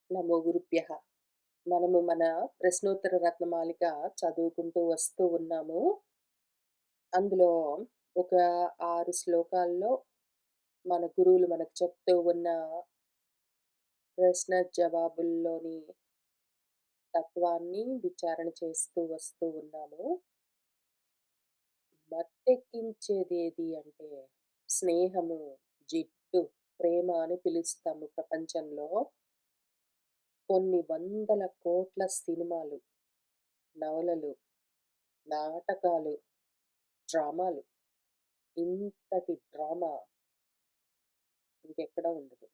నమో గురుభ్యః. మనము మన ప్రశ్నోత్తర రత్నమాలిక చదువుకుంటూ వస్తూ ఉన్నాము. అందులో ఒక 6 శ్లోకాల్లో మన గురువులు మనకు చెప్తూ ఉన్న ప్రశ్న జవాబుల్లోని తత్వాన్ని విచారణ చేస్తూ వస్తూ ఉన్నాము. మత్తెక్కించేదేది అంటే స్నేహము, జిడ్డు, ప్రేమ అని పిలుస్తాము ప్రపంచంలో. కొన్ని వందల కోట్ల సినిమాలు, నవలలు, నాటకాలు, డ్రామాలు. ఇంతటి డ్రామా ఇంకెక్కడా ఉండదు.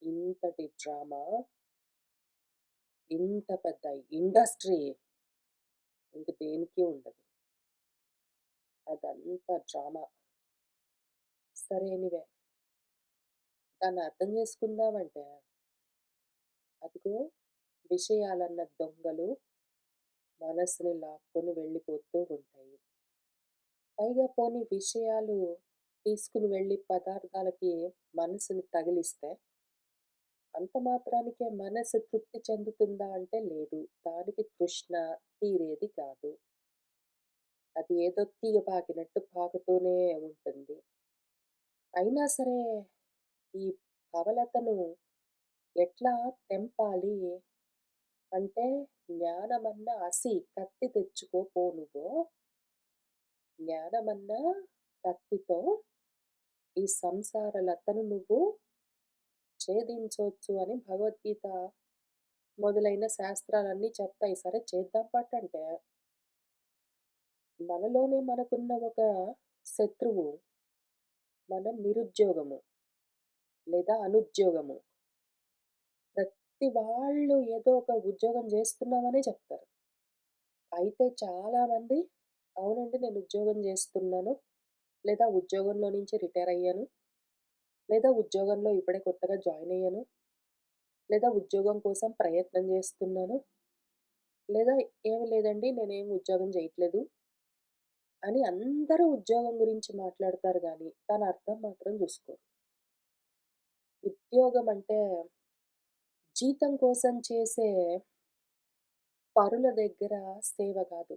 ఇంతటి డ్రామా, ఇంత పెద్ద ఇండస్ట్రీ ఇంక దేనికి ఉండదు. అదంతా డ్రామా. సరే ఎనీవే దాన్ని అర్థం చేసుకుందామంటే, అదిగో విషయాలన్న దొంగలు మనసుని లాక్కొని వెళ్ళిపోతూ ఉంటాయి. పైగా పోనీ విషయాలు తీసుకుని వెళ్ళి పదార్థాలకి మనసుని తగిలిస్తే అంత మాత్రానికే మనసు తృప్తి చెందుతుందా అంటే లేదు. దానికి తృష్ణ తీరేది కాదు. అది ఏదో తీగ పాకినట్టు పాకుతూనే ఉంటుంది. అయినా సరే ఈ భవలతను ఎట్లా తెంపాలి అంటే, జ్ఞానమన్న కత్తి తెచ్చుకో పో నువ్వు. జ్ఞానమన్న కత్తితో ఈ సంసార లతను నువ్వు ఛేదించొచ్చు అని భగవద్గీత మొదలైన శాస్త్రాలన్నీ చెప్తాయి. సరే చేద్దాం పట్టంటే, మనలోనే మనకున్న ఒక శత్రువు మన నిరుద్యోగము లేదా అనుద్యోగము. ప్రతి వాళ్ళు ఏదో ఒక ఉద్యోగం జేస్తున్నామనే చెప్తారు. అయితే చాలామంది అవునండి నేను ఉద్యోగం జేస్తున్నాను, లేదా ఉద్యోగంలో నుంచి రిటైర్ అయ్యాను, లేదా ఉద్యోగంలో ఇప్పుడే కొత్తగా జాయిన్ అయ్యాను, లేదా ఉద్యోగం కోసం ప్రయత్నం జేస్తున్నాను, లేదా ఏమి లేదండి నేనేమి ఉద్యోగం జేయట్లేదు అని అందరూ ఉద్యోగం గురించి మాట్లాడతారు గానీ, దాని అర్థం మాత్రం జూసుకోరు. ఉద్యోగం అంటే జీతం కోసం చేసే పరుల దగ్గర సేవ గాదు.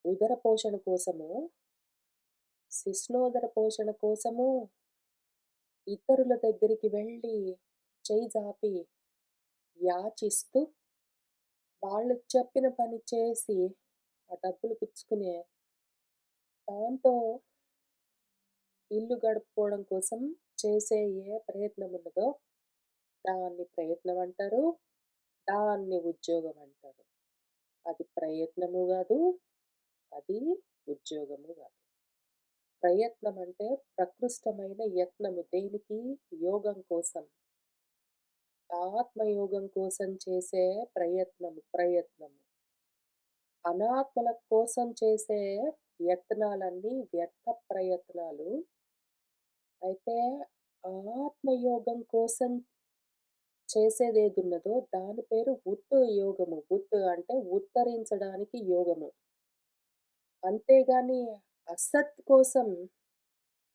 ఉదర పోషణ కోసము, శిశ్నోదర పోషణ కోసము ఇతరుల దగ్గరికి వెళ్ళి చెయ్యి జాపి యాచిస్తూ, వాళ్ళు చెప్పిన పని చేసి, ఆ డబ్బులు పుచ్చుకునే దాంతో ఇల్లు గడుపుకోవడం కోసం చేసే ఏ ప్రయత్నం ఉన్నదో దాన్ని ప్రయత్నం అంటారు. దాన్ని ఉద్యోగం అంటారు. అది ప్రయత్నము గాదు. అది ఉద్యోగము గాదు. ప్రయత్నం అంటే ప్రకృష్టమైన యత్నము. దేనికి? యోగం కోసం. ఆత్మయోగం కోసం చేసే ప్రయత్నము. అనాత్మల కోసం చేసే యత్నాలన్నీ వ్యర్థ ప్రయత్నాలు. అయితే ఆత్మయోగం కోసం చేసేదేదున్నదో దాని పేరు యోగము. అంటే ఉత్తరించడానికి యోగము. అంతేగాని అసత్ కోసం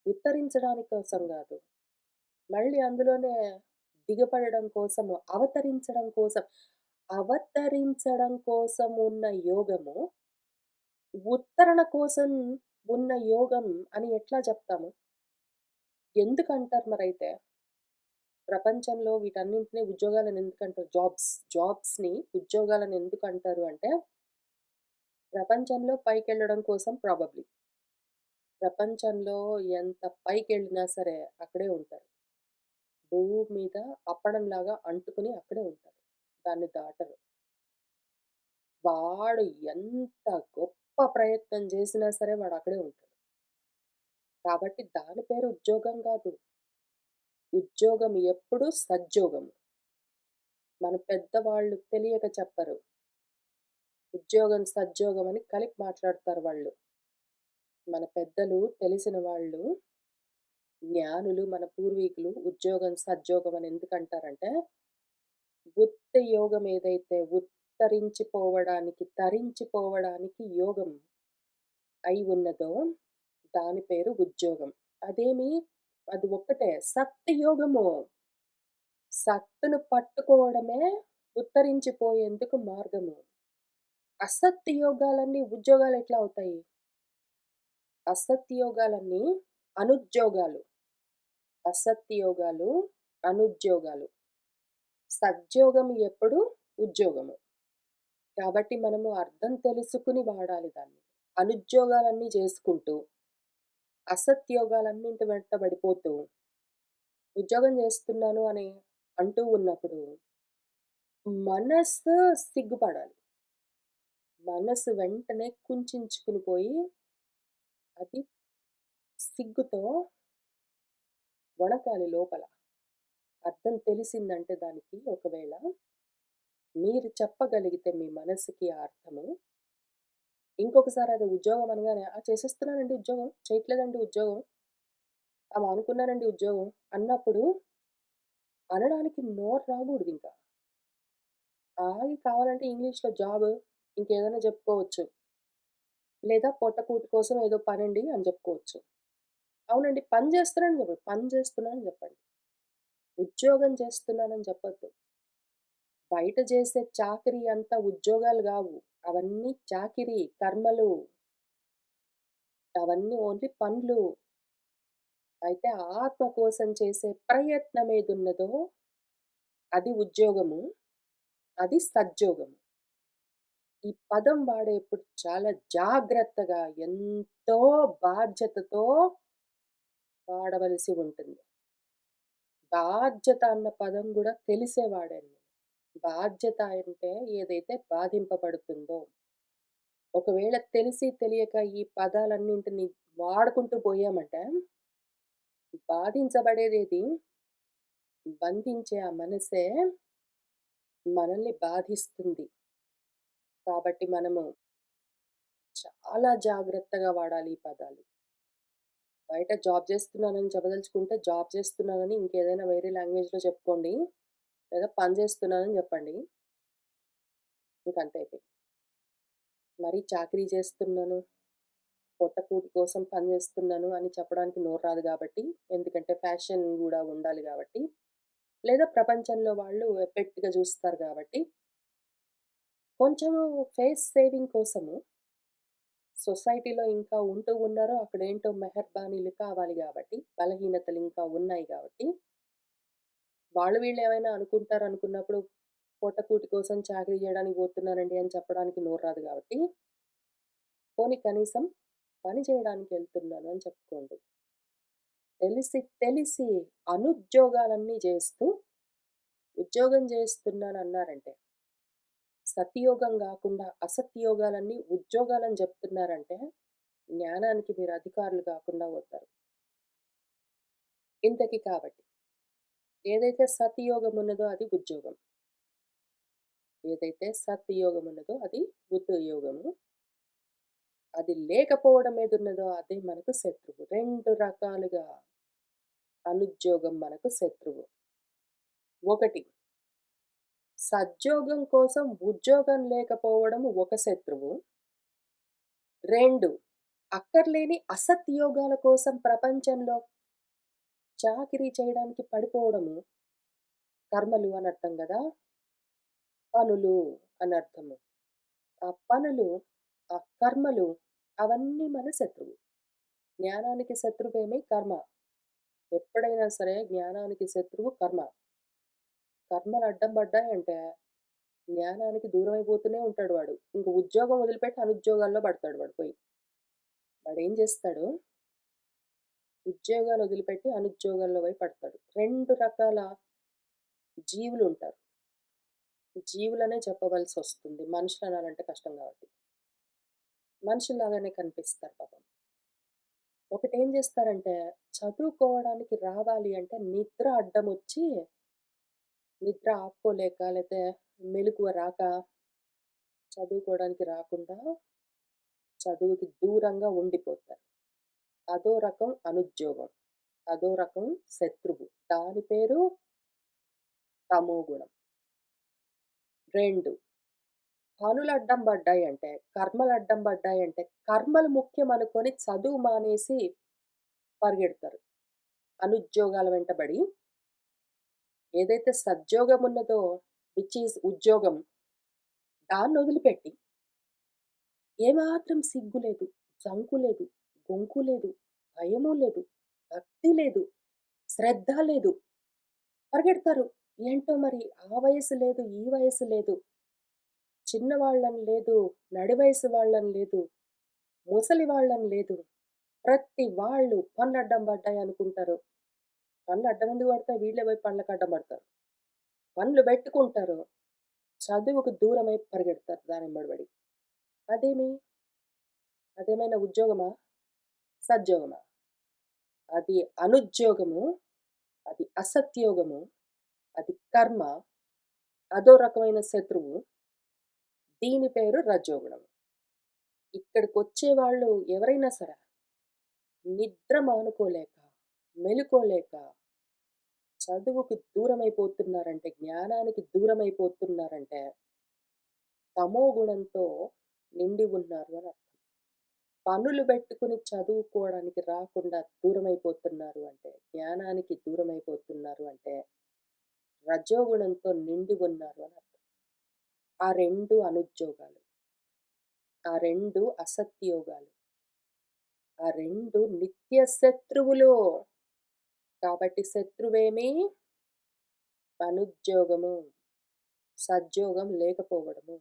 ఉత్తరించడానికి కోసం గాదు. మళ్ళీ అందులోనే దిగపడడం కోసము, అవతరించడం కోసం ఉన్న యోగము, ఉత్తరణ కోసం ఉన్న యోగం అని ఎట్లా చెప్తాము? ఎందుకంటారు మరైతే? ప్రపంచంలో వీటన్నింటిని ఉద్యోగాలని ఎందుకంటారు? జాబ్స్‌ని ఉద్యోగాలని ఎందుకంటారు అంటే, ప్రపంచంలో పైకెళ్ళడం కోసం ప్రాబబ్లీ. ప్రపంచంలో ఎంత పైకెళ్ళినా సరే అక్కడే ఉంటారు. భూమి మీద అప్పడంలాగా అంటుకుని అక్కడే ఉంటారు. దాన్ని దాటరు. వాడు ఎంత గొప్ప ప్రయత్నం జేసినా సరే వాడక్కడే ఉంటాడు. కాబట్టి దాని పేరు ఉద్యోగం గాదు. ఉద్యోగం ఎప్పుడు సద్యోగము. మన పెద్దవాళ్ళు తెలియక చెప్పరు. ఉద్యోగం, సద్యోగం అని కలిపి మాట్లాడతారు వాళ్ళు. మన పెద్దలు, తెలిసిన వాళ్ళు, జ్ఞానులు, మన పూర్వీకులు ఉద్యోగం, సద్యోగం అని ఎందుకంటారంటే, యోగం ఏదైతే తరించిపోవడానికి యోగం అయి ఉన్నదో దాని పేరు ఉద్యోగం. అదేమి అది ఒక్కటే సత్యయోగము. సత్తును పట్టుకోవడమే ఉత్తరించిపోయేందుకు మార్గము. అసత్యోగాలన్నీ ఉద్యోగాలెట్లా అవుతాయి? అసత్యోగాలన్నీ అనుద్యోగాలు. అసత్యోగాలు అనుద్యోగాలు. సద్యోగం ఎప్పుడు? ఉద్యోగము. కాబట్టి మనము అర్థం తెలుసుకొని వాడాలి దాన్ని. అనుద్యోగాలన్నీ చేసుకుంటూ, అసత్యోగాలన్నింటి వెంట పడిపోతూ, ఉద్యోగం చేస్తున్నాను అని అంటూ ఉన్నప్పుడు, మనస్సు సిగ్గుపడాలి. మనసు వెంటనే కుంచించుకుని పోయి, అది సిగ్గుతో వణకాలి లోపల. అర్థం తెలిసిందంటే దానికి ఒకవేళ మీరు చెప్పగలిగితే మీ మనసుకి ఆ అర్థము, ఇంకొకసారి అది ఉద్యోగం అనగానే, "ఆ! చేసేస్తున్నానండి ఉద్యోగం. చేయట్లేదండి ఉద్యోగం. ఆ! మానుకున్నానండి ఉద్యోగం" అన్నప్పుడు అనడానికి నోరు రాగూడదింక. ఆగి కావాలంటే ఇంగ్లీష్‌లో జాబ్ ఇంకేదైనా చెప్పుకోవచ్చు. లేదా పొట్టకూటి కోసం ఏదో పనండి అని చెప్పుకోవచ్చు. అవునండి. పని చేస్తున్నానని చెప్పండి. పని చేస్తున్నానని చెప్పండి. ఉద్యోగం చేస్తున్నానని చెప్పొద్దు. బయట చేసే చాకిరీ అంతా ఉద్యోగాలు గావు. అవన్నీ చాకిరీ, కర్మలు. అవన్నీ ఓన్లీ పనులు. అయితే ఆత్మ కోసం చేసే ప్రయత్నమేదున్నదో అది ఉద్యోగము. అది సద్యోగము. ఈ పదం వాడేప్పుడు చాలా జాగ్రత్తగా, ఎంతో బాధ్యతతో వాడవలసి ఉంటుంది. బాధ్యత అన్న పదం గూడా తెలిసే వాడాను నేను. బాధ్యత అంటే ఏదైతే బాధింపబడుతుందో, ఒకవేళ తెలిసి తెలియక ఈ పదాలన్నింటిని వాడుకుంటూ పోయామంటే, బాధించబడేదేది బంధించే ఆ మనసే మనల్ని బాధిస్తుంది. కాబట్టి మనము చాలా జాగ్రత్తగా వాడాలి ఈ పదాలు. బయట జాబ్ చేస్తున్నానని చెప్పదలుచుకుంటే, జాబ్ చేస్తున్నానని ఇంకేదైనా వేరే లాంగ్వేజ్‌లో చెప్పుకోండి. లేదా పని చేస్తున్నానని చెప్పండి. ఇంకంతే అయిపోయింది. మరీ చాకిరీ చేస్తున్నాను, పొట్టకూటి కోసం పని చేస్తున్నాను అని చెప్పడానికి నోరు రాదు గాబట్టి, ఎందుకంటే ఫ్యాషన్ గూడా ఉండాలి గాబట్టి, లేదా ప్రపంచంలో వాళ్ళు ఎఫెక్ట్‌గా చూస్తారు గాబట్టి, కొంచెము ఫేస్ సేవింగ్ కోసము సొసైటీలో ఇంకా ఉంటూ ఉన్నారో అక్కడేంటో మెహర్బానీలు కావాలి గాబట్టి, బలహీనతలు ఇంకా ఉన్నాయి గాబట్టి, వాళ్ళు వీళ్ళేమైనా అనుకుంటారనుకున్నప్పుడు, పొట్టకూటి కోసం చాకిరీ జేయడానికి పోతున్నానండి అని చెప్పడానికి నోరు రాదు గాబట్టి, పోనీ కనీసం పని చేయడానికెళ్తున్నాను అని చెప్పుకోండి. తెలిసి తెలిసి అనుద్యోగాలన్నీ జేస్తూ, ఉద్యోగం జేస్తున్నానన్నారంటే, సతియోగం గాకుండా అసత్యోగాలన్నీ ఉద్యోగాలని జెప్తున్నారంటే, జ్ఞానానికి మీరు అధికారులు గాకుండా పోతారు. ఇంతకి కాబట్టి, ఏదైతే సతియోగం ఉన్నదో అది ఉద్యోగం. ఏదైతే సత్‌యోగం ఉన్నదో అది బుద్ధయోగము. అది లేకపోవడం ఏదున్నదో అదే మనకు శత్రువు. 2 రకాలుగా అనుద్యోగం మనకు శత్రువు. ఒకటి సద్యోగం కోసం ఉద్యోగం లేకపోవడం ఒక శత్రువు. 2 అక్కర్లేని అసత్యోగాల కోసం ప్రపంచంలో చాకిరీ చేయడానికి పడిపోవడము. కర్మలు అనర్థం గదా! పనులు అనర్థము. ఆ పనులు, ఆ కర్మలు అవన్నీ మన శత్రువు. జ్ఞానానికి శత్రువేమి కర్మ. ఎప్పుడైనా సరే జ్ఞానానికి శత్రువు కర్మ. కర్మలు అడ్డం పడ్డాయంటే జ్ఞానానికి దూరమైపోతూనే ఉంటాడు వాడు. ఇంక ఉద్యోగం వదిలిపెట్టి అనుద్యోగాల్లో పడతాడు వాడు పోయి. వాడేం చేస్తాడు, ఉద్యోగాలు వదిలిపెట్టి అనుద్యోగాల్లో పోయి పడతాడు. 2 రకాల జీవులుంటారు. జీవులనే చెప్పవలసొస్తుంది. మనుషులనాలంటే కష్టం కాబట్టి. మనుషుల్లాగానే కనిపిస్తారు పాపం. ఒకటేం చేస్తారంటే, చదువుకోవడానికి రావాలి అంటే నిద్ర అడ్డమొచ్చి, నిద్ర ఆపుకోలేక లేతే మెలకువ రాక చదువుకోవడానికి రాకుండా చదువుకి దూరంగా ఉండిపోతారు. అదో రకం అనుద్యోగం. అదో రకం శత్రువు. దాని పేరు తమోగుణం. 2 పనులడ్డం పడ్డాయంటే, కర్మలడ్డం పడ్డాయంటే, కర్మలు ముఖ్యమనుకొని చదువు మానేసి పరిగెడతారు. అనుద్యోగాల వెంటబడి ఏదైతే సద్యోగం ఉన్నదో విచ్ ఈజ్ ఉద్యోగం, దాన్నొదిలిపెట్టి ఏమాత్రం సిగ్గు లేదు, జంకు లేదు, గొంకు లేదు, భయము లేదు, భక్తి లేదు, శ్రద్ధ లేదు. పరిగెడతారు. ఏంటో మరి ఆ వయసు లేదు, ఈ వయసు లేదు. చిన్నవాళ్ళని లేదు, నడి వయసు వాళ్ళని లేదు, ముసలి వాళ్ళని లేదు. ప్రతి వాళ్ళు పనులడ్డం పడ్డాయనుకుంటారు. పనులు అడ్డం ఎందుకు పడతాయి? వీళ్ళే పోయి పనులకి అడ్డం పడతారు. పనులు పెట్టుకుంటారు. చదువుకు దూరమై పరిగెడతారు దానెమ్మడి బడి. అదేమి? అదేమైనా ఉద్యోగమా? సద్యోగమా? అది అనుద్యోగము, అది అసత్యోగము, అది కర్మ, అదో రకమైన శత్రువు. దీని పేరు రజోగుణం. ఇక్కడికొచ్చేవాళ్ళు ఎవరైనా సరే నిద్ర మానుకోలేక, మెలుకోలేక, చదువుకు దూరమైపోతున్నారంటే, జ్ఞానానికి దూరమైపోతున్నారంటే, తమో గుణంతో నిండి ఉన్నారు అని అర్థం. పనులు పెట్టుకుని చదువుకోవడానికి రాకుండా దూరమైపోతున్నారు అంటే, జ్ఞానానికి దూరమైపోతున్నారు అంటే, రజోగుణంతో నిండి ఉన్నారు అని అర్థం. ఆ 2 అనుద్యోగాలు. ఆ 2 అసత్యోగాలు. ఆ 2 నిత్య శత్రువులు. కాబట్టి శత్రువేమి? అనుద్యోగము. సద్యోగం లేకపోవడము.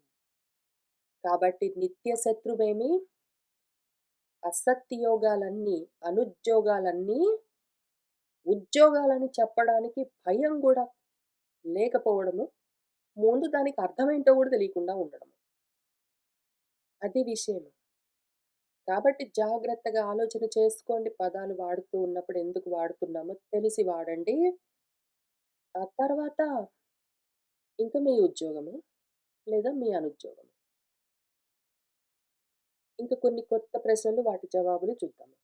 కాబట్టి నిత్య శత్రువేమి? అసత్యోగాలన్నీ, అనుద్యోగాలన్నీ ఉద్యోగాలని చెప్పడానికి భయం గూడా లేకపోవడము. ముందు దానికి అర్థమేంటో గూడా తెలియకుండా ఉండడము. అది విషయము. కాబట్టి జాగ్రత్తగా ఆలోచన చేసుకోండి. పదాలు వాడుతూ ఉన్నప్పుడు ఎందుకు వాడుతున్నామో తెలిసి వాడండి. ఆ తర్వాత ఇంక మీ ఉద్యోగము లేదా మీ అనుద్యోగము. ఇంక కొన్ని కొత్త ప్రశ్నలు వాటి జవాబులు చూద్దాము.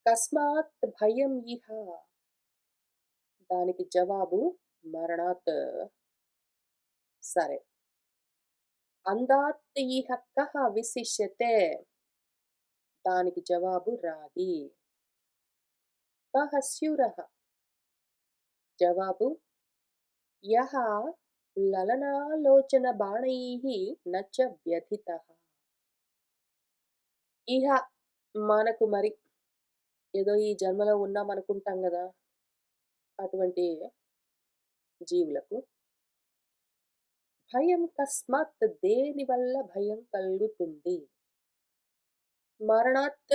కస్మాత్ భయం ఇహ, దానికి జవాబు మరణాత్. సరే. అందాత్ ఇహ కః విశిష్యతే, దానికి జవాబు రాగి. కః స్యూరః, జవాబు యః లలనాలోచన బాణైః న చ వ్యథితః. ఇహ మనకు మరి ఏదో ఈ జన్మలో ఉన్నామనుకుంటాం గదా! అటువంటి జీవులకు భయం కస్మాత్, దేని వల్ల భయం కలుగుతుంది? మరణాత్,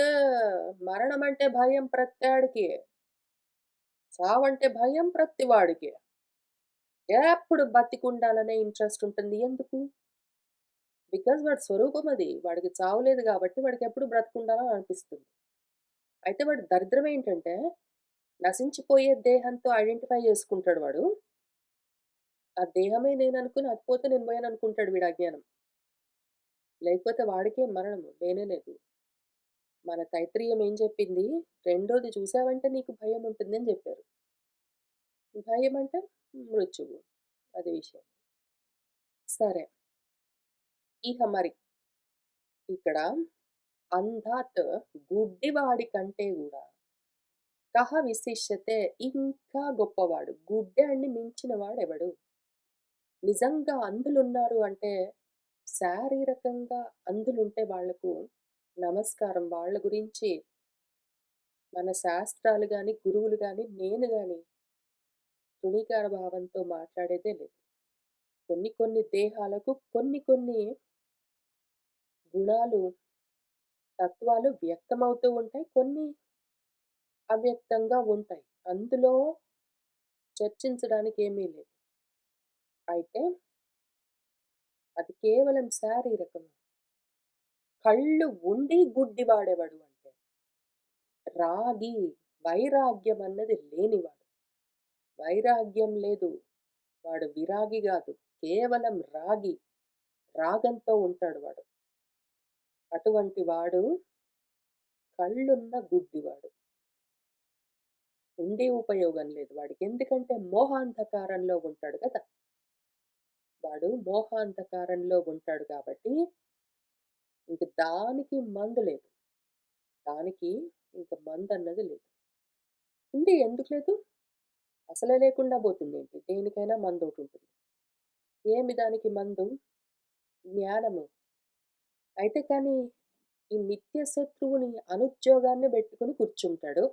మరణమంటే భయం ప్రత్తాడికి. చావంటే భయం ప్రతి వాడికి. ఎప్పుడు బతికుండాలనే ఇంట్రెస్ట్ ఉంటుంది. ఎందుకు? బికాజ్ వాడి స్వరూపం అది. వాడికి చావు లేదు గాబట్టి వాడికెప్పుడు బ్రతికుండాలని అనిపిస్తుంది. అయితే వాడి దరిద్రం ఏంటంటే, నశించిపోయే దేహంతో ఐడెంటిఫై చేసుకుంటాడు వాడు. ఆ దేహమే నేననుకుని అది పోతే నేను పోయాననుకుంటాడు వీడి అజ్ఞానం. లేకపోతే వాడికే మరణము లేనే లేదు. మన తైత్రీయం ఏం చెప్పింది? రెండోది చూసావంటే నీకు భయముంటుంది అని జెప్పారు. భయమంటే మృత్యువు. అది విషయం. సరే. ఇక మరి ఇక్కడ అంధాత్, గుడ్డివాడి కంటే గూడా కహ విశిష్యతే, ఇంకా గొప్పవాడు. గుడ్డోడిని మించిన వాడెవడు? నిజంగా అంధులున్నారు అంటే, శారీరకంగా అంధులుంటే వాళ్లకు నమస్కారం. వాళ్ళ గురించి మన శాస్త్రాలు గాని, గురువులు గాని, నేను గాని తృణీకార భావంతో మాట్లాడేదే లేదు. కొన్ని కొన్ని దేహాలకు కొన్ని కొన్ని గుణాలు, తత్వాలు వ్యక్తమవుతూ ఉంటాయి. కొన్ని అవ్యక్తంగా ఉంటాయి. అందులో చర్చించడానికి ఏమీ లేదు. అయితే అది కేవలం శారీరకం. కళ్ళు ఉండి గుడ్డివాడెవడు అంటే, రాగి, వైరాగ్యం అన్నది లేనివాడు. వైరాగ్యం లేదు. వాడు విరాగి గాదు. కేవలం రాగి. రాగంతో ఉంటాడు వాడు. అటువంటి వాడు కళ్ళున్న గుడ్డివాడు. ఉండి ఉపయోగం లేదు వాడికి. ఎందుకంటే మోహాంధకారంలో ఉంటాడు గదా! వాడు మోహాంధకారంలో ఉంటాడు కాబట్టి, ఇంక దానికి మందు లేదు. దానికి ఇంక మందన్నది లేదు. ఉంది ఎందుకు లేదు? అసలే లేకుండా పోతుందేంటి? దేనికైనా మందోటుంటుంది. ఏమి దానికి మందు? జ్ఞానము. అయితే కానీ ఈ నిత్య శత్రువుని అనుద్యోగాన్ని బెట్టుకొని కూర్చుంటాడు.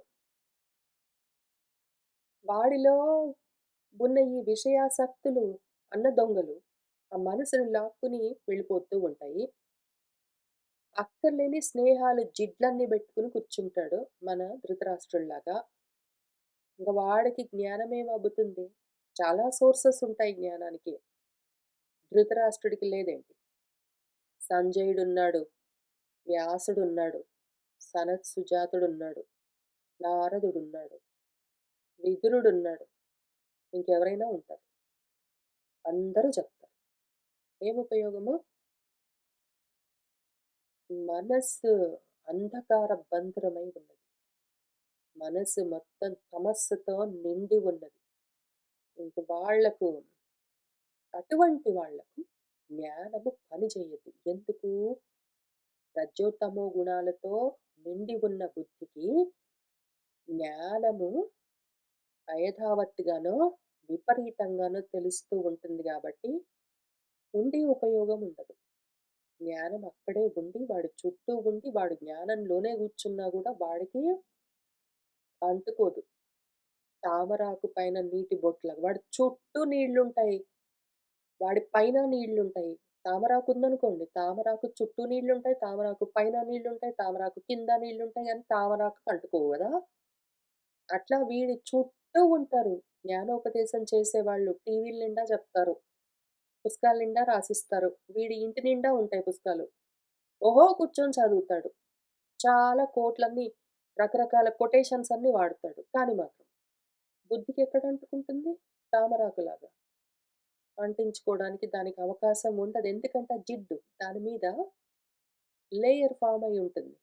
వాడిలో ఉన్న ఈ విషయాసక్తులు అన్న దొంగలు ఆ మనసుని లాక్కుని వెళ్ళిపోతూ ఉంటాయి. అక్కర్లేని స్నేహాలు జిడ్లన్నీ బెట్టుకొని కూర్చుంటాడు మన ధృతరాష్ట్రుడిలాగా. ఇంక వాడికి జ్ఞానమేం అబ్బుతుంది? చాలా సోర్సెస్ ఉంటాయి జ్ఞానానికి. ధృతరాష్ట్రుడికి లేదేంటి? సంజయుడున్నాడు, వ్యాసుడున్నాడు, సనత్సుజాతుడున్నాడు, నారదుడున్నాడు, విదురుడున్నాడు. ఇంకెవరైనా ఉంటారు. అందరూ చెప్తారు. ఏముపయోగము? మనస్సు అంధకార బంధురమై ఉన్నది. మనసు మొత్తం తమస్సుతో నిండి ఉన్నది. ఇంక అటువంటి వాళ్ళకు జ్ఞానము పనిచేయదు. ఎందుకు? రజోతమో గుణాలతో నిండి ఉన్న బుద్ధికి జ్ఞానము అయథావత్తుగానో, విపరీతంగానో తెలుస్తూ ఉంటుంది గాబట్టి, ఉండి ఉపయోగం ఉండదు. జ్ఞానం అక్కడే ఉండి, వాడి చుట్టూ ఉండి, వాడు జ్ఞానంలోనే గూర్చున్నా గూడా వాడికి అంటుకోదు. తామరాకు పైన నీటి బొట్టులాగా. వాడి చుట్టూ నీళ్లుంటాయి. వాడి పైన నీళ్లుంటాయి. తామరాకుందనుకోండి, తామరాకు చుట్టూ నీళ్లుంటాయి, తామరాకు పైన నీళ్లుంటాయి, తామరాకు కింద నీళ్లుంటాయి గానీ తామరాకుకి అంటుకోవు గదా! అట్లా వీడి చుట్టూ ఉంటారు. జ్ఞానోపదేశం చేసేవాళ్ళు టీవీల నిండా చెప్తారు. పుస్తకాల నిండా రాసిస్తారు. వీడి ఇంటి నిండా ఉంటాయి పుస్తకాలు. ఓహో! కూర్చొని చదువుతాడు. చాలా కోట్లన్నీ రకరకాల కొటేషన్స్ అన్నీ వాడతాడు. కానీ మాత్రం బుద్ధికెక్కడ అంటుకుంటుంది? తామరాకులాగా. అంటించుకోవడానికి దానికి అవకాశం ఉండదు. ఎందుకంటే ఆ జిడ్డు దాని మీద లేయర్ ఫార్మ్ అయ్యి ఉంటుంది.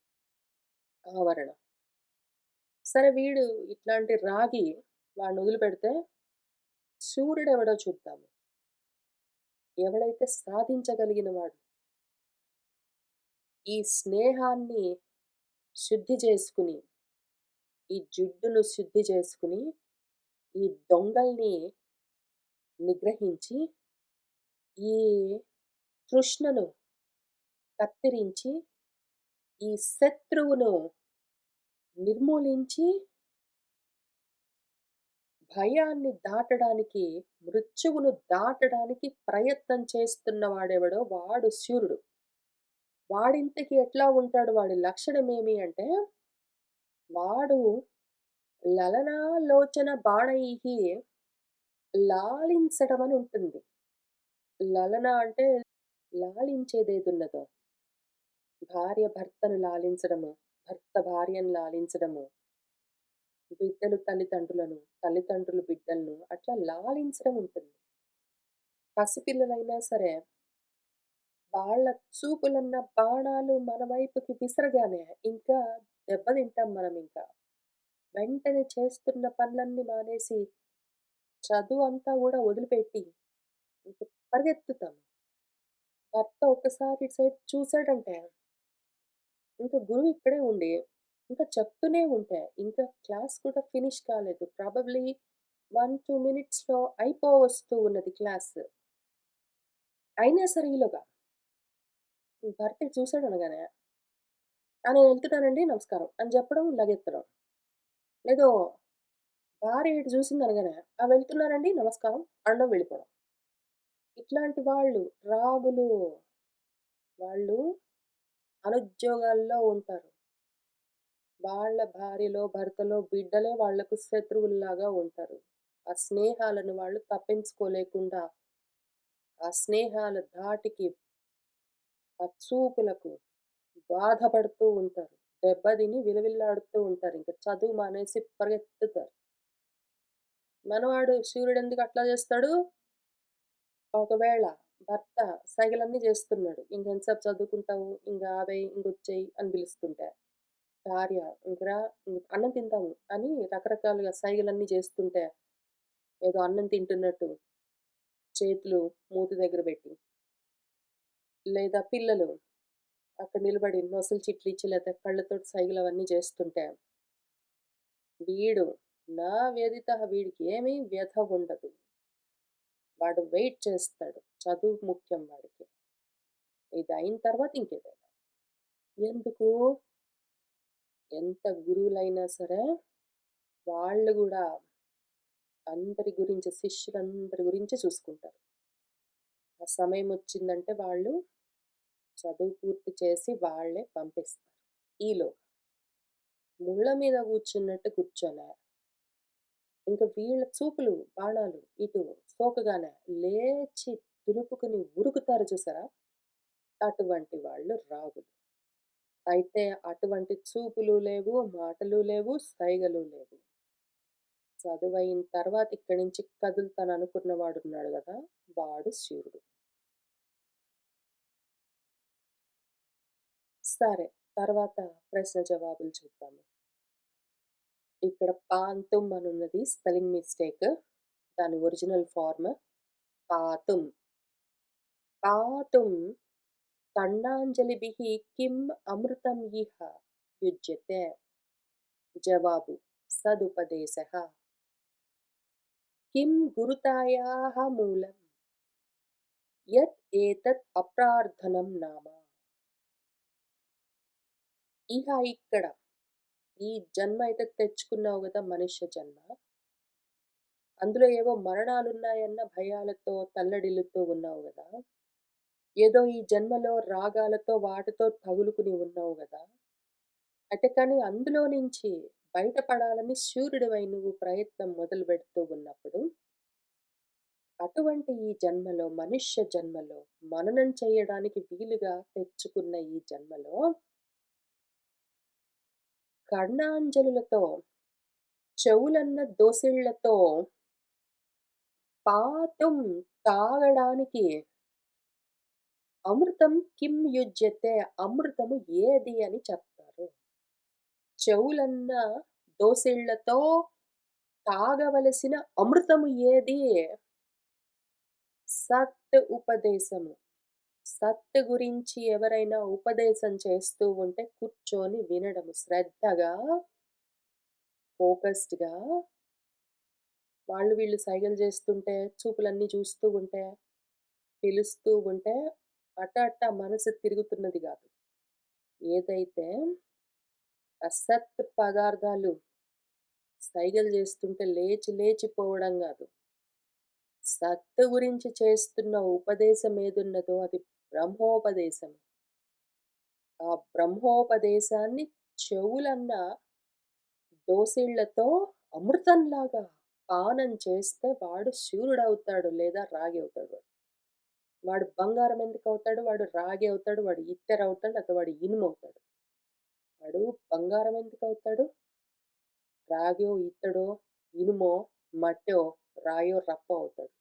ఆవరణ. సరే వీడు ఇట్లాంటి రాగి వాడినొదిలిపెడితే శూరుడెవడో చూద్దాము. ఎవడైతే సాధించగలిగిన వాడు, ఈ స్నేహాన్ని శుద్ధి చేసుకుని, ఈ జిడ్డును శుద్ధి చేసుకుని, ఈ దొంగల్ని నిగ్రహించి, ఈ తృష్ణను కత్తిరించి, ఈ శత్రువును నిర్మూలించి, భయాన్ని దాటడానికి, మృత్యువును దాటడానికి ప్రయత్నం చేస్తున్న వాడెవడో వాడు శూరుడు. వాడింతకి ఎట్లా ఉంటాడు? వాడి లక్షణమేమి అంటే, వాడు లలనాలోచన బాణైః లాలించడం అని ఉంటుంది. లలన అంటే లాలించేదేదున్నదో, భార్య భర్తను లాలించడము, భర్త భార్యను లాలించడము, బిడ్డలు తల్లిదండ్రులను, తల్లిదండ్రులు బిడ్డలను అట్లా లాలించడం ఉంటుంది. పసిపిల్లలైనా సరే వాళ్ళ చూపులన్న బాణాలు మన వైపుకి విసరగానే ఇంకా దెబ్బతింటాం మనమింకా. వెంటనే చేస్తున్న పనులన్నీ మానేసి, చదువంతా గూడా వదిలిపెట్టి ఇంక పరిగెత్తుతాం. భర్త ఒక్కసారి ఇటు సైడ్ చూసాడంటే, ఇంక గురువు ఇక్కడే ఉండి, ఇంకా చెప్తూనే ఉంటే, ఇంకా క్లాస్ కూడా ఫినిష్ కాలేదు. ప్రాబబ్లీ 1, 2 మినిట్స్‌లో అయిపోవస్తూ ఉన్నది క్లాస్. అయినా సరే ఈలోగా భర్త ఇటు చూసాడనగానే, "ఆ! నేనెళ్తున్నానండి నమస్కారం" అని చెప్పడం, లగెత్తడం. లేదో భార్య ఇటు చూసిందనగానే, "ఆ! వెళ్తున్నానండి నమస్కారం" అనడం, వెళ్ళిపోవడం. ఇట్లాంటి వాళ్ళు రాగులు. వాళ్ళు అనుద్యోగాల్లో ఉంటారు. వాళ్ళ భార్యలో, భర్తలో, బిడ్డలే వాళ్లకు శత్రువుల్లాగా ఉంటారు. ఆ స్నేహాలను వాళ్ళు తప్పించుకోలేకుండా, ఆ స్నేహాల ధాటికి, ఆ చూపులకు బాధపడుతూ ఉంటారు. దెబ్బతిని విలవిల్లాడుతూ ఉంటారు. ఇంక చదువు మానేసి పరిగెత్తుతారు. మనవాడు శూరుడెందుకు అట్లా చేస్తాడు? ఒకవేళ భర్త సైగలన్నీ చేస్తున్నాడు. "ఇంకెంతసేపు చదువుకుంటావు? ఇంగ ఆవేయి, ఇంగొచ్చేయి" అని పిలుస్తుంటే, భార్య "ఇంక రా, అన్నం తిందాము" అని రకరకాలుగా సైగలన్నీ చేస్తుంటే, ఏదో అన్నం తింటున్నట్టు చేతులు మూతి దగ్గర పెట్టి, లేదా పిల్లలు అక్కడ నిలబడి నొసలు చిట్లిచ్చి లేతే కళ్ళతోటి సైగలవన్నీ చేస్తుంటే, వీడు నా వ్యధితః వీడికి ఏమీ వ్యధ ఉండదు. వాడు వెయిట్ చేస్తాడు. చదువు ముఖ్యం వాడికి. ఇది అయిన తర్వాత ఇంకేదైనా. ఎందుకు? ఎంత గురువులైనా సరే వాళ్ళు గూడా అందరి గురించి శిష్యులందరి గురించి చూసుకుంటారు. ఆ సమయమొచ్చిందంటే వాళ్ళు చదువు పూర్తి చేసి వాళ్ళే పంపిస్తారు. ఈలోగా ముళ్ళ మీద కూర్చున్నట్టు కూర్చొనే, ఇంక వీళ్ళ చూపులు, బాణాలు ఇటు సోకగానే లేచి దులుపుకొని ఉరుకుతారు చూసారా? అటువంటి వాళ్ళు రాగులు. అయితే అటువంటి చూపులు లేవు, మాటలు లేవు, సైగలు లేవు. చదువయిన తర్వాత ఇక్కడి నుంచి కదులుతాననుకున్న వాడున్నాడు గదా! వాడు శూరుడు. సరే. తర్వాత ప్రశ్న జవాబులు చూద్దాము. ఇక్కడ పాంతుం అనున్నది స్పెల్లింగ్ మిస్టేక్. దాని ఒరిజినల్ ఫార్మ్ పాతుం. పాతుం కణ్ణాంజలిభిః కిం అమృతం ఇహ యుజ్యతే. జవాబు సదుపదేశః. కిం గురుతాయాః మూలం యత్ ఏతత్ అప్రార్థనం నామ. ఇహ ఇక్కడ ఈ జన్మ అయితే తెచ్చుకున్నావు గదా! మనుష్య జన్మ. అందులో ఏవో మరణాలున్నాయన్న భయాలతో తల్లడిల్లుతూ ఉన్నావు గదా! ఏదో ఈ జన్మలో రాగాలతో వాటితో తగులుకుని ఉన్నావు గదా! అయితే కానీ అందులో నుంచి బయటపడాలని శూరుడివై నువ్వు ప్రయత్నం మొదలుపెడుతూ ఉన్నప్పుడు, అటువంటి ఈ జన్మలో మనుష్య జన్మలో మననం చేయడానికి వీలుగా తెచ్చుకున్న ఈ జన్మలో కర్ణాంజలులతో, చెవులన్న దోసిళ్ళతో పాతుం తాగడానికి అమృతం కిం యుజ్యతే అమృతము ఏది అని చెప్తారు. చెవులన్న దోసిళ్ళతో తాగవలసిన అమృతము ఏది? సత్ ఉపదేశము. సత్ గురించి ఎవరైనా ఉపదేశం చేస్తూ ఉంటే కూర్చొని వినడము శ్రద్ధగా, ఫోకస్డ్‌గా వాళ్ళు వీళ్ళు సైగలు చేస్తుంటే, చూపులన్నీ చూస్తూ ఉంటే, పిలుస్తూ ఉంటే అట్ట మనసు తిరుగుతున్నది గాదు. ఏదైతే అసత్ పదార్థాలు సైగలు చేస్తుంటే లేచి లేచిపోవడం గాదు. సత్తు గురించి చేస్తున్న ఉపదేశం ఏదున్నదో అది బ్రహ్మోపదేశం. ఆ బ్రహ్మోపదేశాన్ని చెవులన్న దోసిళ్ళతో అమృతంలాగా పానం చేస్తే వాడు శూరుడవుతాడు లేదా రాగి అవుతాడు వాడు. వాడు బంగారం ఎందుకవుతాడు? వాడు రాగి అవుతాడు, వాడు ఇత్తరవుతాడు, లేకపోతే వాడు ఇనుమవుతాడు. వాడు బంగారం ఎందుకవుతాడు? రాగో, ఇత్తడో, ఇనుమో, మట్టో, రాయో, రప్పో అవుతాడు.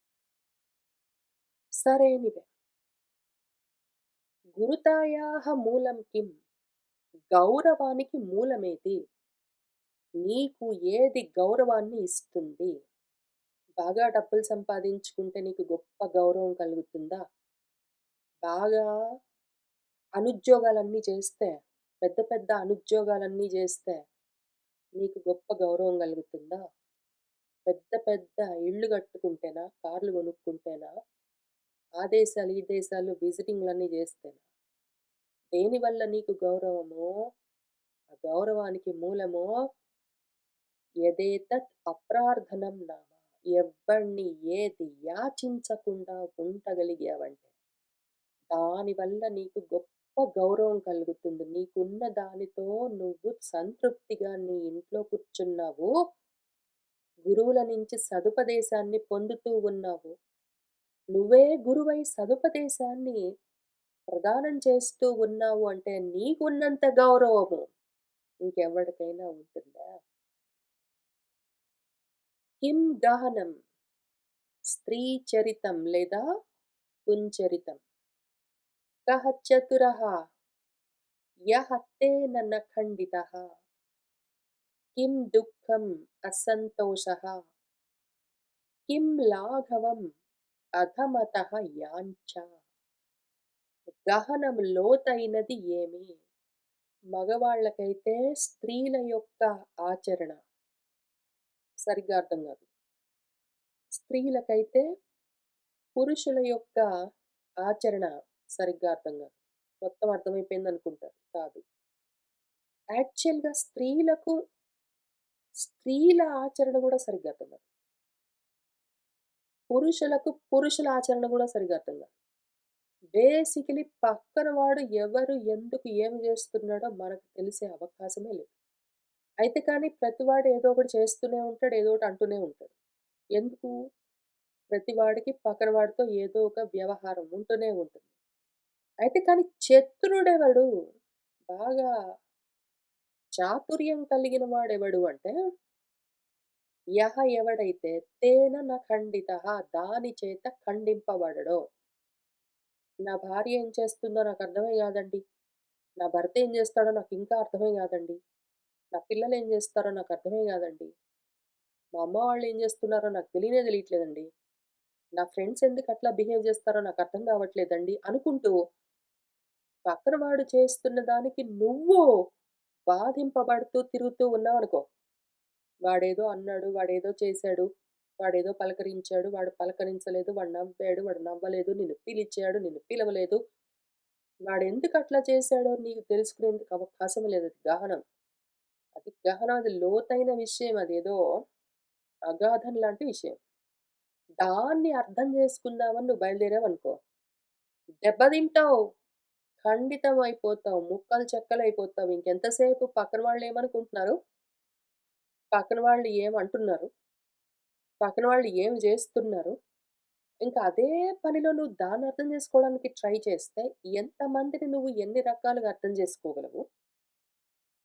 సరే ఎనీవే. గురుతాయాః మూలం కిం? గౌరవానికి మూలమేది? నీకు ఏది గౌరవాన్ని ఇస్తుంది? బాగా డబ్బులు సంపాదించుకుంటే నీకు గొప్ప గౌరవం కలుగుతుందా? బాగా అనుద్యోగాలన్నీ చేస్తే, పెద్ద పెద్ద అనుద్యోగాలన్నీ చేస్తే నీకు గొప్ప గౌరవం కలుగుతుందా? పెద్ద పెద్ద ఇళ్ళు కట్టుకుంటేనా? కార్లు కొనుక్కుంటేనా? ఆ దేశాలు, ఈ దేశాలు విజిటింగ్‌లన్నీ చేస్తేనా? దేనివల్ల నీకు గౌరవమో, ఆ గౌరవానికి మూలమో యదేతత్ అప్రార్థనం నామ. ఎవ్వడిని ఏది యాచించకుండా ఉండగలిగావంటే, దానివల్ల నీకు గొప్ప గౌరవం కలుగుతుంది. నీకున్న దానితో నువ్వు సంతృప్తిగా నీ ఇంట్లో కూర్చున్నావు. గురువుల నుంచి సదుపదేశాన్ని పొందుతూ ఉన్నావు. నువ్వే గురువై సదుపదేశాన్ని ప్రదానం చేస్తూ ఉన్నావు అంటే నీకున్నంత గౌరవము ఇంకెవ్వడికైనా ఉంటుందా? కిం గహనం స్త్రీ చరితం లేదా పుంచరితం. కః చతురః యః తేన న ఖండితః. కిం దుఃఖం అసంతోషః. కిం లాఘవం అధమతః యాంచ. గహనం లోతైనది ఏమి? మగవాళ్ళకైతే స్త్రీల యొక్క ఆచరణ, సరిగ్గా అర్థం గాదు. స్త్రీలకైతే పురుషుల యొక్క ఆచరణ సరిగ్గా అర్థం గాదు. మొత్తం అర్థమైపోయిందనుకుంటారు. కాదు. యాక్చువల్‌గా స్త్రీల ఆచరణ గూడా సరిగ్గా అర్థం గాదు. పురుషులకు పురుషుల ఆచరణ గూడా సరిగ్గా అర్థం గాదు. బేసికల్లీ పక్కన వాడు ఎవరు, ఎందుకు, ఏమి జేస్తున్నాడో మనకు తెలిసే అవకాశమే లేదు. అయితే కానీ ప్రతివాడు ఏదో ఒకటి చేస్తూనే ఉంటాడు. ఏదో ఒకటి అంటూనే ఉంటాడు. ఎందుకు? ప్రతివాడికి పక్కన వాడితో ఏదో ఒక వ్యవహారం ఉంటూనే ఉంటుంది. అయితే కానీ చతురుడెవడు? బాగా చాతుర్యం కలిగిన వాడెవడు అంటే, ఎవడైతే తేన న ఖండితః దాని చేత ఖండింపబడడో. నా భార్య ఏం చేస్తుందో నాకర్థమే గాదండి. నా భర్త ఏం జేస్తాడో నాకింకా అర్థమే గాదండి. నా పిల్లలేం జేస్తారో నాకర్థమే గాదండి. మా అమ్మ వాళ్ళేం జేస్తున్నారో నాకు తెలియనే తెలియట్లేదండి. నా ఫ్రెండ్స్ ఎందుకట్లా బిహేవ్ జేస్తారో నాకర్థం గావట్లేదండి అనుకుంటూ, పక్కన వాడు చేస్తున్న దానికి నువ్వు బాధింపబడుతూ తిరుగుతూ ఉన్నావనుకో, వాడేదో అన్నాడు, వాడేదో చేశాడు, వాడేదో పలకరించాడు, వాడు పలకరించలేదు, వాడు నవ్వాడు, వాడు నవ్వలేదు, నిన్ను పిలిచాడు, నిన్ను పిలవలేదు. వాడెందుకట్లా చేశాడో నీకు తెలుసుకునేందుకు అవకాశమే లేదు. అది గహనం. అది గహనం. అది లోతైన విషయం. అదేదో అగాధం లాంటి విషయం. దాన్ని అర్థం చేసుకుందామని నువ్వు బయలుదేరావనుకో, దెబ్బతింటావు. ఖండితం అయిపోతావు. ముక్కలు చెక్కలైపోతావు. ఇంకెంతసేపు పక్కన వాళ్ళేమనుకుంటున్నారు? పక్కన వాళ్ళు ఏమంటున్నారు? పక్కన వాళ్ళు ఏం జేస్తున్నారు? ఇంకా అదే పనిలో నువ్వు దాన్ని అర్థం చేసుకోవడానికి ట్రై చేస్తే, ఎంతమందిని నువ్వు ఎన్ని రకాలుగా అర్థం చేసుకోగలవు?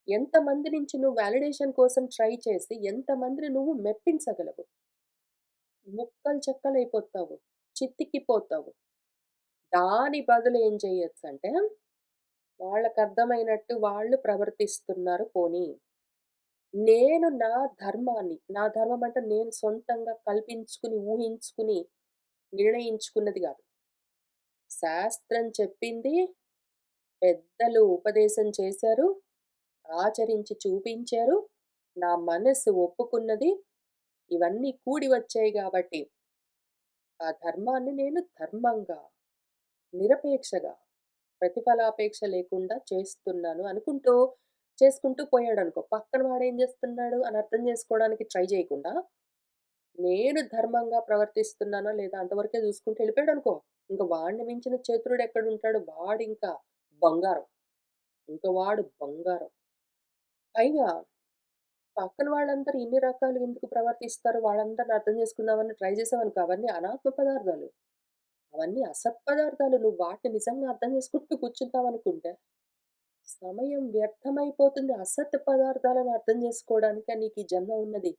ఎంతమంది నుంచి నువ్వు వాలిడేషన్ కోసం ట్రై చేసి, ఎంతమందిని నువ్వు మెప్పించగలవు? ముక్కలు చెక్కలైపోతావు. చితికిపోతావు. దాని బదులు ఏం చేయొచ్చంటే, వాళ్ళకర్థమైనట్టు వాళ్ళు ప్రవర్తిస్తున్నారు పోనీ. నేను నా ధర్మం అంటే నేను సొంతంగా కల్పించుకుని, ఊహించుకుని, నిర్ణయించుకున్నది గాదు. శాస్త్రం చెప్పింది, పెద్దలు ఉపదేశం చేశారు, ఆచరించి చూపించారు, నా మనస్సు ఒప్పుకున్నది, ఇవన్నీ కూడి వచ్చాయి గాబట్టి, ఆ ధర్మాన్ని నేను ధర్మంగా, నిరపేక్షగా, ప్రతిఫలాపేక్ష లేకుండా చేస్తున్నాను అనుకుంటూ, చేసుకుంటూ పోయాడనుకో, పక్కన వాడేం జేస్తున్నాడు అని అర్థం జేసుకోవడానికి ట్రై జేయకుండా, నేను ధర్మంగా ప్రవర్తిస్తున్నానా లేదా అంతవరకే జూసుకుంటూ ఎళ్ళిపోయాడనుకో, ఇంక వాడిని మించిన చతురుడెక్కడుంటాడు? వాడింకా బంగారం. ఇంక వాడు బంగారం. పైగా పక్కన వాళ్ళందరూ ఇన్ని రకాలుగా ఎందుకు ప్రవర్తిస్తారు? వాళ్ళందరిని అర్థం చేసుకుందామని ట్రై చేసావనుకో, అవన్నీ అనాత్మ పదార్థాలు. అవన్నీ అసత్పదార్థాలు. నువ్వు వాటిని నిజంగా అర్థం చేసుకుంటూ కూర్చుంటావనుకుంటే, సమయం వ్యర్థమైపోతుంది. అసత్ పదార్థాలను అర్థం చేసుకోవడానికా నీకీ జన్మ ఉన్నది.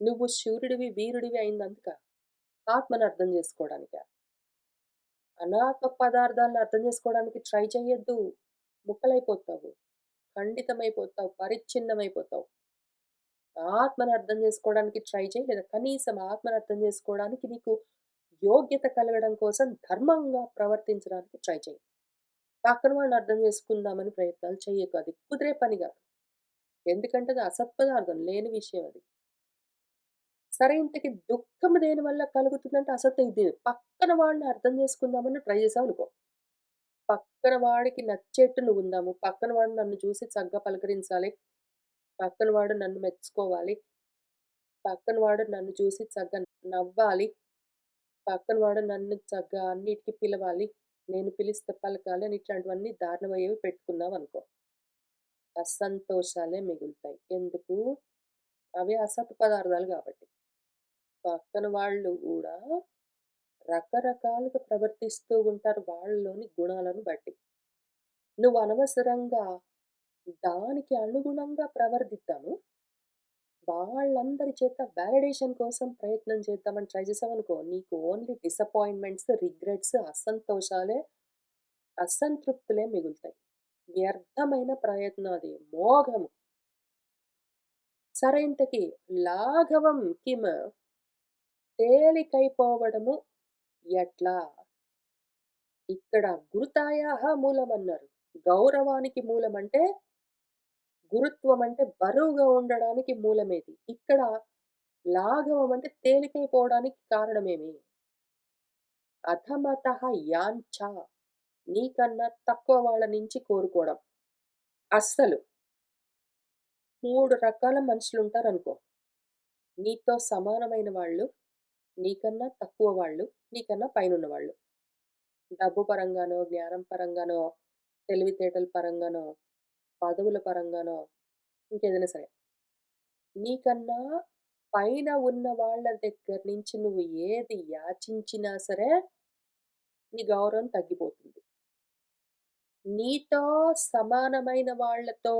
నువ్వు శూరుడివి, వీరుడివి అయిందందుకా? ఆత్మను అర్థం చేసుకోవడానికా? అనాత్మ పదార్థాలను అర్థం చేసుకోవడానికి ట్రై చెయ్యొద్దు. ముక్కలైపోతావు. ఖండితమైపోతావు. పరిచ్ఛిన్నమైపోతావు. ఆత్మను అర్థం చేసుకోవడానికి ట్రై చెయి. లేదా కనీసం ఆత్మను అర్థం చేసుకోవడానికి నీకు యోగ్యత కలగడం కోసం ధర్మంగా ప్రవర్తించడానికి ట్రై చెయి. పక్కన వాడిని అర్థం చేసుకుందామని ప్రయత్నాలు చెయ్యకు. అది కుదిరే పని గాదు. ఎందుకంటే అది అసత్పదార్థం. లేని విషయం అది. సరే ఇంతకి దుఃఖం దేనివల్ల కలుగుతుందంటే ఇది. పక్కన వాడిని అర్థం చేసుకుందామని ట్రై చేసావనుకో. పక్కన వాడికి నచ్చేట్టు నువ్వుందాము. పక్కన వాడు నన్ను చూసి చక్కగా పలకరించాలి. పక్కన వాడు నన్ను మెచ్చుకోవాలి. పక్కన వాడు నన్ను చూసి చక్కగా నవ్వాలి. పక్కన వాడు నన్ను చక్కగా అన్నిటికి పిలవాలి. నేను పిలిస్తే పలకాలి అని ఇట్లాంటివన్నీ దారుణమయ్యేవి పెట్టుకున్నావనుకో. అసంతోషాలే మిగులుతాయి. ఎందుకు? అవి అసత్ పదార్థాలు గాబట్టి. పక్కన వాళ్ళు గూడా రకరకాలుగా ప్రవర్తిస్తూ ఉంటారు వాళ్ళలోని గుణాలను బట్టి. నువ్వు అనవసరంగా దానికి అనుగుణంగా ప్రవర్తిద్దాము. వాళ్ళందరి చేత వాలిడేషన్ కోసం ప్రయత్నం చేద్దామని ట్రై చేసావనుకో, నీకు ఓన్లీ డిసప్పాయింట్‌మెంట్స్, రిగ్రెట్స్, అసంతోషాలే, అసంతృప్తులే మిగులుతాయి. వ్యర్థమైన ప్రయత్నం అది. మోఘము. సరే ఇంతకీ లాఘవం కిం? తేలికైపోవడము ఎట్లా? ఇక్కడ గురుతాయాహ మూలమన్నారు. గౌరవానికి మూలమంటే, గురుత్వం అంటే బరువుగా ఉండడానికి మూలమేది. ఇక్కడ లాఘవం అంటే తేలికైపోవడానికి కారణమేమి? అధమతః యాంఛ నీకన్నా తక్కువ వాళ్ళ నుంచి కోరుకోవడం. అస్సలు. 3 రకాల మనుషులుంటారనుకో. నీతో సమానమైన వాళ్ళు, నీకన్నా తక్కువ వాళ్ళు, నీకన్నా పైనున్న వాళ్ళు. డబ్బు పరంగానో, జ్ఞానం పరంగానో, తెలివితేటల పరంగానో, పదవుల పరంగానో, ఇంకేదైనా సరే. నీకన్నా పైన ఉన్న వాళ్ళ దగ్గర నుంచి నువ్వు ఏది యాచించినా సరే, నీ గౌరవం తగ్గిపోతుంది. నీతో సమానమైన వాళ్ళతో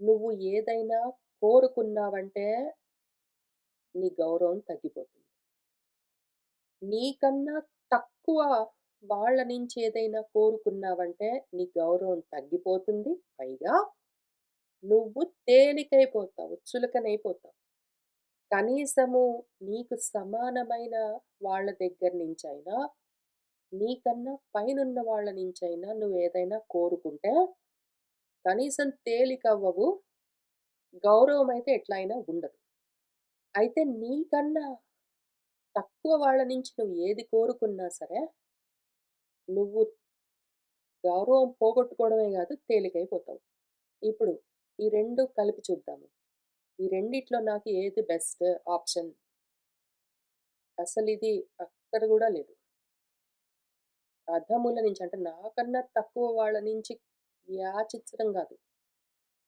నువ్వు ఏదైనా కోరుకున్నావంటే, నీ గౌరవం తగ్గిపోతుంది. నీకన్నా తక్కువ వాళ్ళ నుంచి ఏదైనా కోరుకున్నావంటే, నీ గౌరవం తగ్గిపోతుంది. పైగా నువ్వు తేలికైపోతావు, చులకనైపోతావు. కనీసము నీకు సమానమైన వాళ్ళ దగ్గర నుంచైనా, నీకన్నా పైనున్న వాళ్ళ నుంచైనా నువ్వేదైనా కోరుకుంటే, కనీసం తేలికవ్వవు. గౌరవమైతే ఎట్లా అయినా ఉండదు. అయితే నీకన్నా తక్కువ వాళ్ళ నుంచి నువ్వు ఏది కోరుకున్నా సరే, నువ్వు గౌరవం పోగొట్టుకోవడమే గాదు, తేలికైపోతావు. ఇప్పుడు ఈ 2 కలిపి చూద్దాము. ఈ రెండిట్లో నాకు ఏది బెస్ట్ ఆప్షన్? అసలిది అక్కడ గూడా లేదు. అధముల నుంచి అంటే నాకన్నా తక్కువ వాళ్ళ నుంచి యాచించడం గాదు.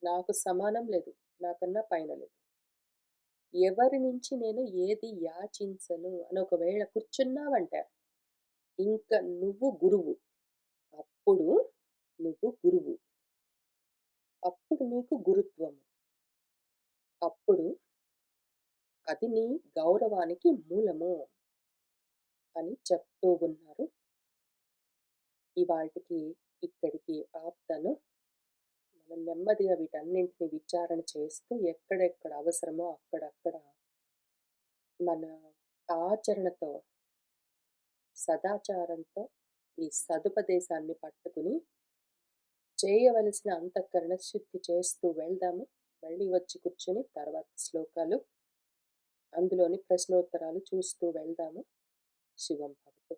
నాకు సమానం లేదు. నాకన్నా పైన లేదు. ఎవరి నుంచి నేను ఏది యాచించను అని ఒకవేళ కూర్చున్నావంటే, ఇంక నువ్వు గురువు. అప్పుడు నువ్వు గురువు. అప్పుడు నీకు గురుత్వము. అప్పుడు అది నీ గౌరవానికి మూలము అని చెప్తూ ఉన్నారు. ఇవాల్టికి ఇక్కడికి ఆపుతాను. మనం నెమ్మదిగా వీటన్నింటిని విచారణ చేస్తూ ఎక్కడెక్కడ అవసరమో అక్కడక్కడ మన ఆచరణతో, సదాచారంతో ఈ సదుపదేశాన్ని పట్టుకుని చేయవలసిన అంతఃకరణ శుద్ధి చేస్తూ వెళ్దాము. మళ్ళీ వచ్చి కూర్చొని తర్వాత శ్లోకాలు, అందులోని ప్రశ్నోత్తరాలు చూస్తూ వెళ్దాము. శుభం భవతు.